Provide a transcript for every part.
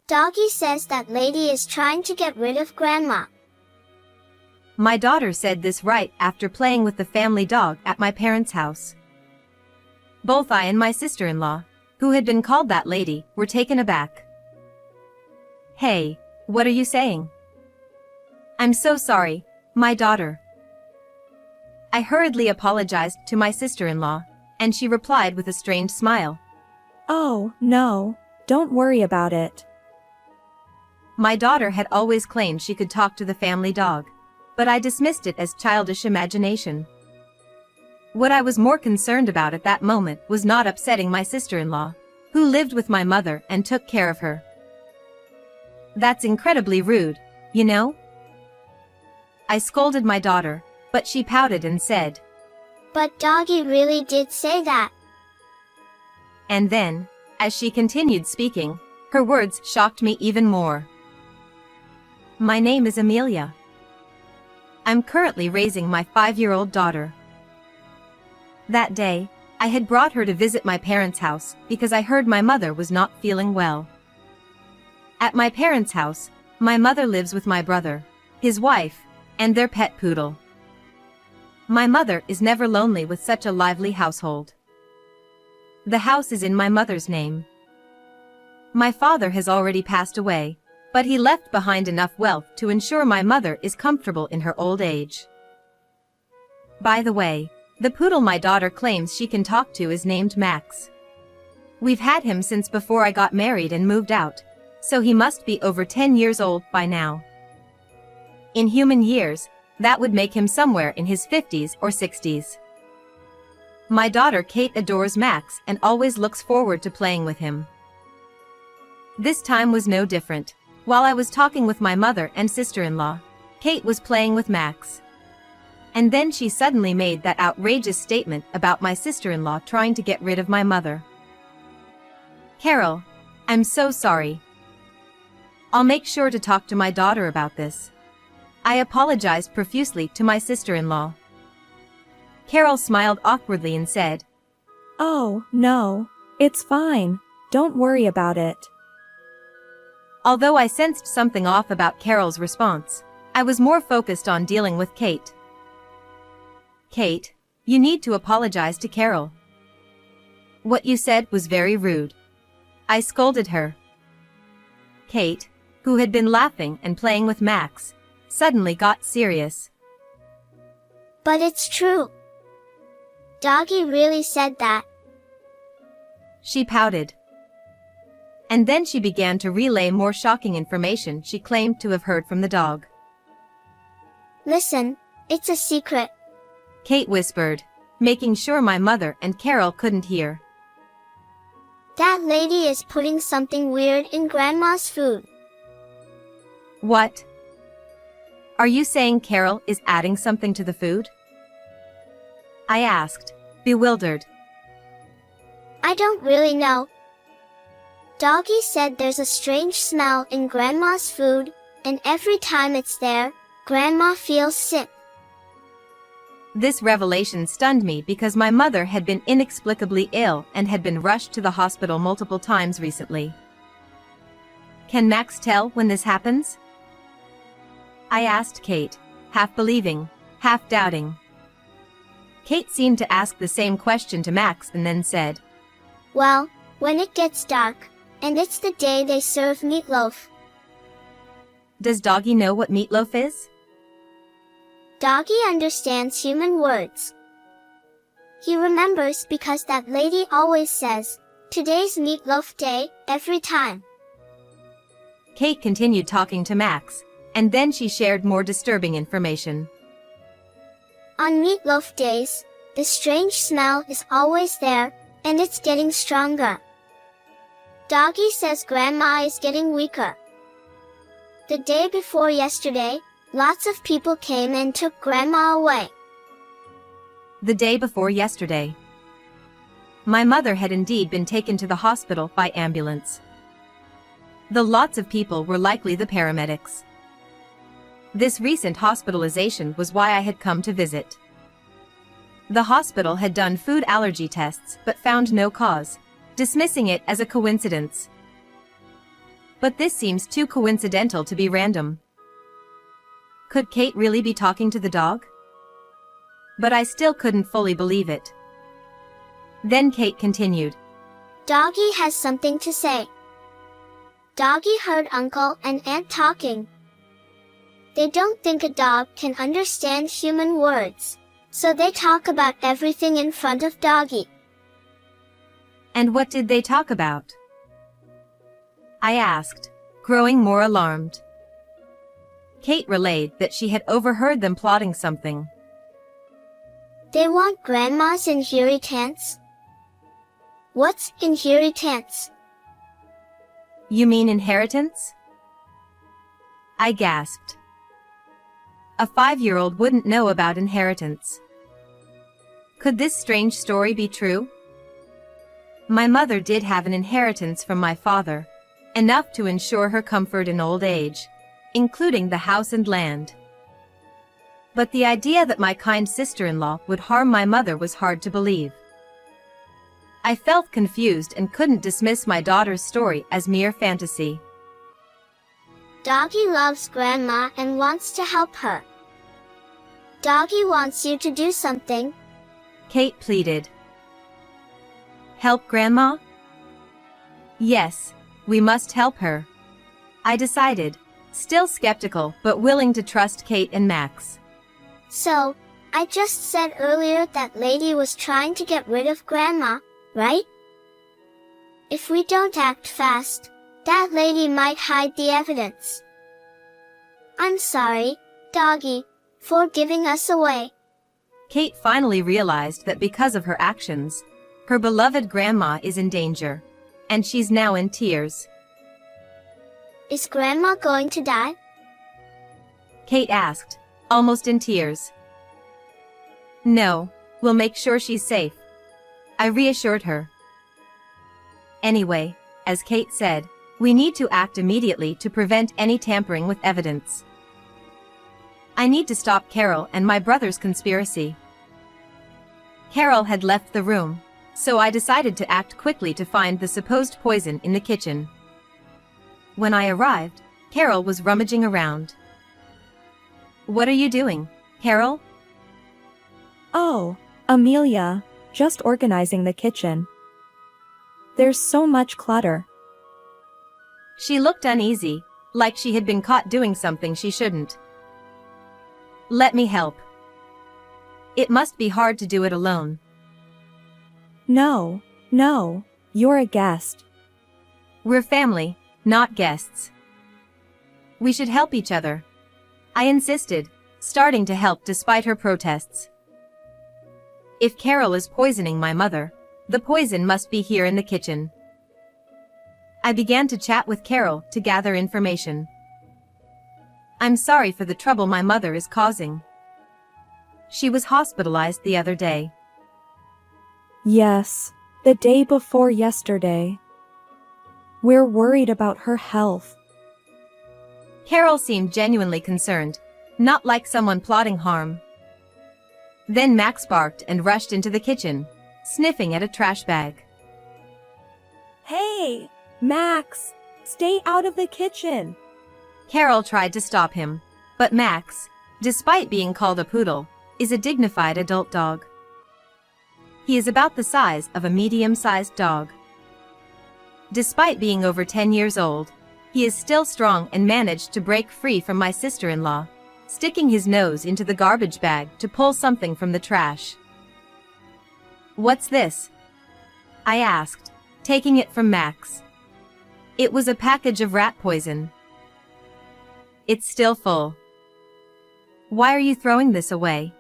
Doggy says that lady is trying to get rid of Grandma. My daughter said this right after playing with the family dog at my parents' house. Both I and my sister-in-law, who had been called that lady, were taken aback. "Hey, what are you saying?" "I'm so sorry, my daughter." I hurriedly apologized to my sister-in-law, and she replied with a strained smile. "Oh, no, don't worry about it." My daughter had always claimed she could talk to the family dog, but I dismissed it as childish imagination. What I was more concerned about at that moment was not upsetting my sister-in-law, who lived with my mother and took care of her. "That's incredibly rude, you know?" I scolded my daughter, but she pouted and said, "But Doggy really did say that." And then, as she continued speaking, her words shocked me even more. "My name is Amelia. I'm currently raising my 5-year-old daughter." That day, I had brought her to visit my parents' house because I heard my mother was not feeling well. At my parents' house, my mother lives with my brother, his wife, and their pet poodle. My mother is never lonely with such a lively household. The house is in my mother's name. My father has already passed away, but he left behind enough wealth to ensure my mother is comfortable in her old age. By the way, the poodle my daughter claims she can talk to is named Max. We've had him since before I got married and moved out, so he must be over 10 years old by now. In human years, that would make him somewhere in his 50s or 60s. My daughter Kate adores Max and always looks forward to playing with him. This time was no different. While I was talking with my mother and sister-in-law, Kate was playing with Max. And then she suddenly made that outrageous statement about my sister-in-law trying to get rid of my mother. "Carol, I'm so sorry. I'll make sure to talk to my daughter about this." I apologized profusely to my sister-in-law. Carol smiled awkwardly and said, "Oh, no, it's fine, don't worry about it." Although I sensed something off about Carol's response, I was more focused on dealing with Kate. "Kate, you need to apologize to Carol. What you said was very rude." I scolded her. Kate, who had been laughing and playing with Max, suddenly got serious. "But it's true. Doggy really said that." She pouted. And then she began to relay more shocking information she claimed to have heard from the dog. "Listen, it's a secret," Kate whispered, making sure my mother and Carol couldn't hear. "That lady is putting something weird in Grandma's food." "What? Are you saying Carol is adding something to the food?" I asked, bewildered. "I don't really know. Doggy said there's a strange smell in Grandma's food, and every time it's there, Grandma feels sick." This revelation stunned me because my mother had been inexplicably ill and had been rushed to the hospital multiple times recently. "Can Max tell when this happens?" I asked Kate, half believing, half doubting. Kate seemed to ask the same question to Max and then said, "Well, when it gets dark, and it's the day they serve meatloaf." "Does Doggy know what meatloaf is?" Doggy understands human words. He remembers because that lady always says, "Today's meatloaf day," every time. Kate continued talking to Max, and then she shared more disturbing information. On meatloaf days, the strange smell is always there, and it's getting stronger. Doggy says Grandma is getting weaker. The day before yesterday, lots of people came and took Grandma away. The day before yesterday. My mother had indeed been taken to the hospital by ambulance. The lots of people were likely the paramedics. This recent hospitalization was why I had come to visit. The hospital had done food allergy tests but found no cause, dismissing it as a coincidence. But this seems too coincidental to be random. Could Kate really be talking to the dog? But I still couldn't fully believe it. Then Kate continued. Doggy has something to say. Doggy heard Uncle and Aunt talking. They don't think a dog can understand human words, so they talk about everything in front of Doggy. And what did they talk about? I asked, growing more alarmed. Kate relayed that she had overheard them plotting something. They want Grandma's inheritance. What's inheritance? You mean inheritance? I gasped. A 5-year-old wouldn't know about inheritance. Could this strange story be true? My mother did have an inheritance from my father, enough to ensure her comfort in old age, including the house and land. But the idea that my kind sister-in-law would harm my mother was hard to believe. I felt confused and couldn't dismiss my daughter's story as mere fantasy. Doggy loves Grandma and wants to help her. Doggy wants you to do something. Kate pleaded. Help Grandma? Yes, we must help her. I decided, still skeptical but willing to trust Kate and Max. So, I just said earlier that lady was trying to get rid of Grandma, right? If we don't act fast, that lady might hide the evidence. I'm sorry, Doggy, for giving us away. Kate finally realized that because of her actions, her beloved Grandma is in danger, and she's now in tears. Is Grandma going to die? Kate asked, almost in tears. No, we'll make sure she's safe. I reassured her. Anyway, as Kate said, we need to act immediately to prevent any tampering with evidence. I need to stop Carol and my brother's conspiracy. Carol had left the room, so I decided to act quickly to find the supposed poison in the kitchen. When I arrived, Carol was rummaging around. What are you doing, Carol? Oh, Amelia, just organizing the kitchen. There's so much clutter. She looked uneasy, like she had been caught doing something she shouldn't. Let me help. It must be hard to do it alone. No, you're a guest. We're family, not guests. We should help each other. I insisted, starting to help despite her protests. If Carol is poisoning my mother, the poison must be here in the kitchen. I began to chat with Carol to gather information. I'm sorry for the trouble my mother is causing. She was hospitalized the other day. Yes, the day before yesterday. We're worried about her health. Carol seemed genuinely concerned, not like someone plotting harm. Then Max barked and rushed into the kitchen, sniffing at a trash bag. Hey, Max, stay out of the kitchen. Carol tried to stop him, but Max, despite being called a poodle, is a dignified adult dog. He is about the size of a medium-sized dog. Despite being over 10 years old, he is still strong and managed to break free from my sister-in-law, sticking his nose into the garbage bag to pull something from the trash. What's this? I asked, taking it from Max. It was a package of rat poison. It's still full. Why are you throwing this away?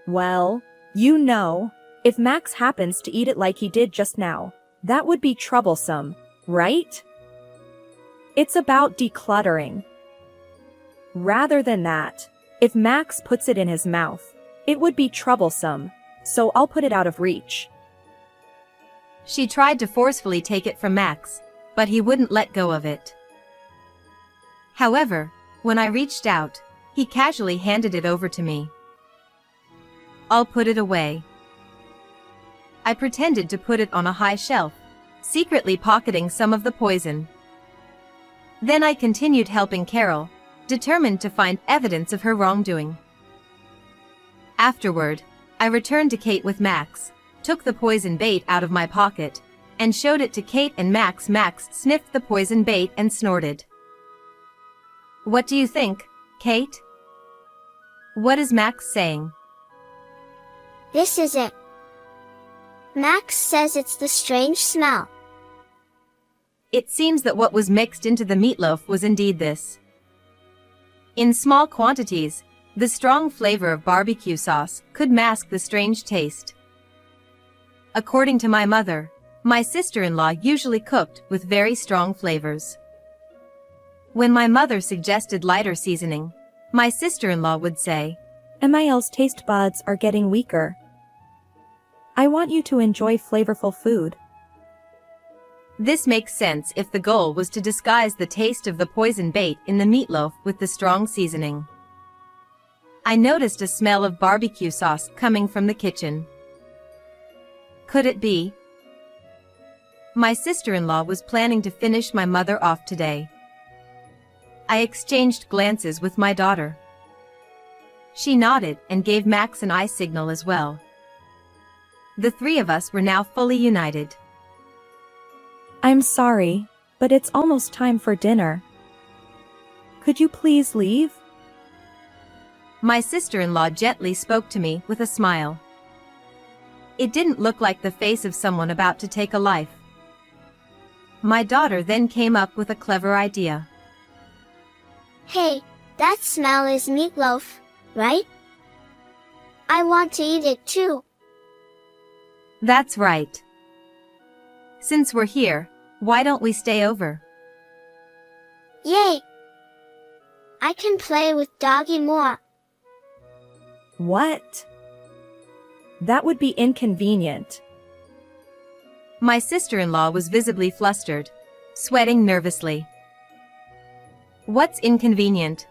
Well, if Max happens to eat it like he did just now, that would be troublesome, right? It's about decluttering. Rather than that, if Max puts it in his mouth, it would be troublesome, so I'll put it out of reach. She tried to forcefully take it from Max, but he wouldn't let go of it. However, when I reached out, he casually handed it over to me. I'll put it away. I pretended to put it on a high shelf, secretly pocketing some of the poison. Then I continued helping Carol, determined to find evidence of her wrongdoing. Afterward, I returned to Kate with Max, took the poison bait out of my pocket, and showed it to Kate and Max. Max sniffed the poison bait and snorted. What do you think, Kate? What is Max saying? This is it. Max says it's the strange smell. It seems that what was mixed into the meatloaf was indeed this. In small quantities, the strong flavor of barbecue sauce could mask the strange taste. According to my mother, my sister-in-law usually cooked with very strong flavors. When my mother suggested lighter seasoning, my sister-in-law would say, Emil's taste buds are getting weaker. I want you to enjoy flavorful food. This makes sense if the goal was to disguise the taste of the poison bait in the meatloaf with the strong seasoning. I noticed a smell of barbecue sauce coming from the kitchen. Could it be? My sister-in-law was planning to finish my mother off today. I exchanged glances with my daughter. She nodded and gave Max an eye signal as well. The three of us were now fully united. I'm sorry, but it's almost time for dinner. Could you please leave? My sister-in-law gently spoke to me with a smile. It didn't look like the face of someone about to take a life. My daughter then came up with a clever idea. Hey, that smell is meatloaf, right? I want to eat it too. That's right. Since we're here, why don't we stay over? Yay! I can play with Doggy more. What? That would be inconvenient. My sister-in-law was visibly flustered, sweating nervously. What's inconvenient?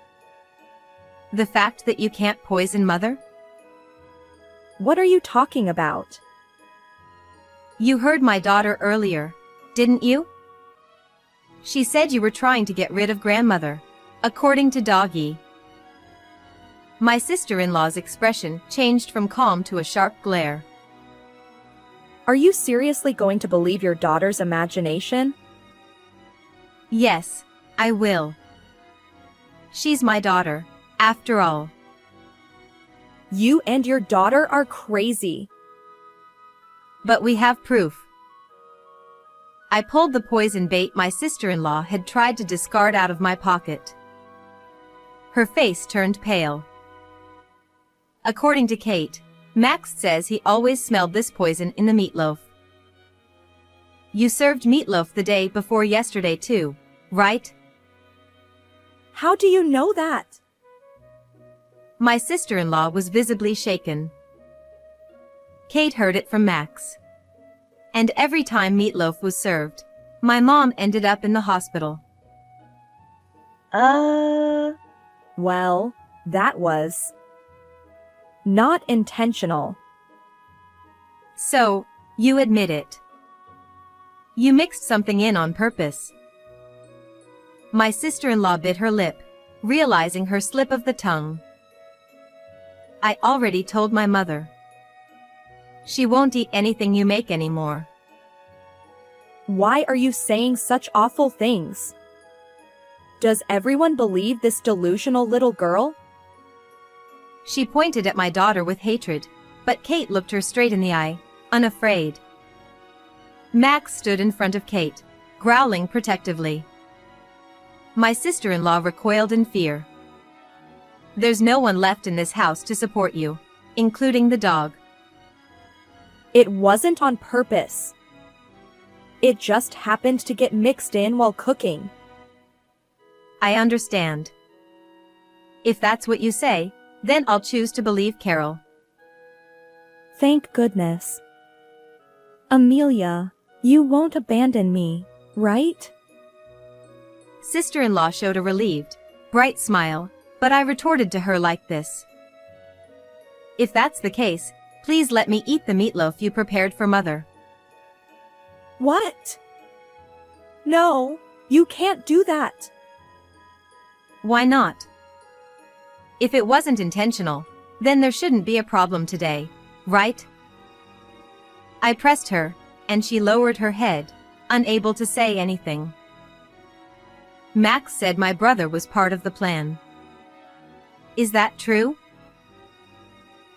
The fact that you can't poison Mother? What are you talking about? You heard my daughter earlier, didn't you? She said you were trying to get rid of Grandmother, according to Doggy. My sister-in-law's expression changed from calm to a sharp glare. Are you seriously going to believe your daughter's imagination? Yes, I will. She's my daughter, after all. You and your daughter are crazy. But we have proof. I pulled the poison bait my sister-in-law had tried to discard out of my pocket. Her face turned pale. According to Kate, Max says he always smelled this poison in the meatloaf. You served meatloaf the day before yesterday too, right? How do you know that? My sister-in-law was visibly shaken. Kate heard it from Max. And every time meatloaf was served, my mom ended up in the hospital. Well, that was not intentional. So, you admit it. You mixed something in on purpose. My sister-in-law bit her lip, realizing her slip of the tongue. I already told my mother. She won't eat anything you make anymore. Why are you saying such awful things? Does everyone believe this delusional little girl? She pointed at my daughter with hatred, but Kate looked her straight in the eye, unafraid. Max stood in front of Kate, growling protectively. My sister-in-law recoiled in fear. There's no one left in this house to support you, including the dog. It wasn't on purpose. It just happened to get mixed in while cooking. I understand. If that's what you say, then I'll choose to believe Carol. Thank goodness. Amelia, you won't abandon me, right? Sister-in-law showed a relieved, bright smile, but I retorted to her like this. If that's the case, please let me eat the meatloaf you prepared for Mother. What? No, you can't do that. Why not? If it wasn't intentional, then there shouldn't be a problem today, right? I pressed her, and she lowered her head, unable to say anything. Max said my brother was part of the plan. Is that true?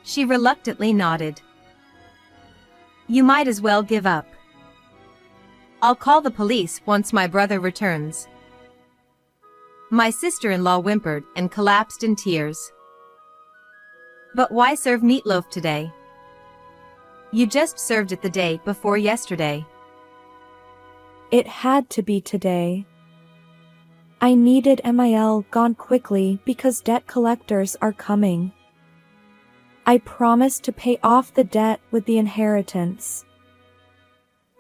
She reluctantly nodded. You might as well give up. I'll call the police once my brother returns. My sister-in-law whimpered and collapsed in tears. But why serve meatloaf today? You just served it the day before yesterday. It had to be today. I needed MIL gone quickly because debt collectors are coming. I promised to pay off the debt with the inheritance.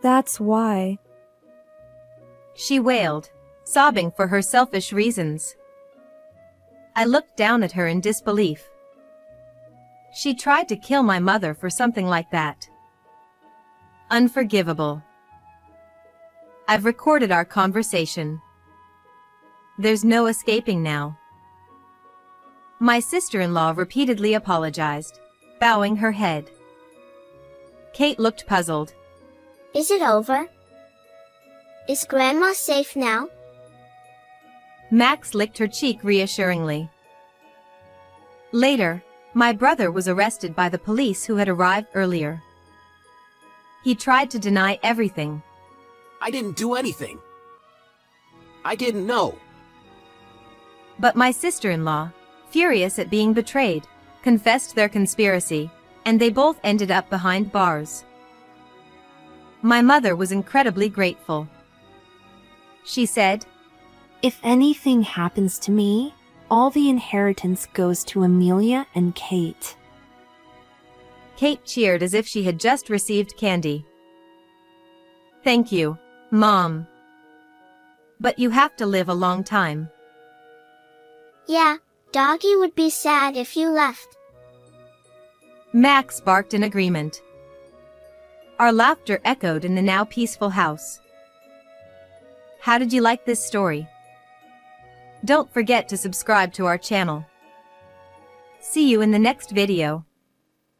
That's why. She wailed, sobbing for her selfish reasons. I looked down at her in disbelief. She tried to kill my mother for something like that. Unforgivable. I've recorded our conversation. There's no escaping now. My sister-in-law repeatedly apologized, bowing her head. Kate looked puzzled. Is it over? Is Grandma safe now? Max licked her cheek reassuringly. Later, my brother was arrested by the police who had arrived earlier. He tried to deny everything. I didn't do anything. I didn't know. But my sister-in-law, furious at being betrayed, confessed their conspiracy, and they both ended up behind bars. My mother was incredibly grateful. She said, If anything happens to me, all the inheritance goes to Amelia and Kate. Kate cheered as if she had just received candy. Thank you, Mom. But you have to live a long time. Yeah, Doggy would be sad if you left. Max barked in agreement. Our laughter echoed in the now peaceful house. How did you like this story? Don't forget to subscribe to our channel. See you in the next video.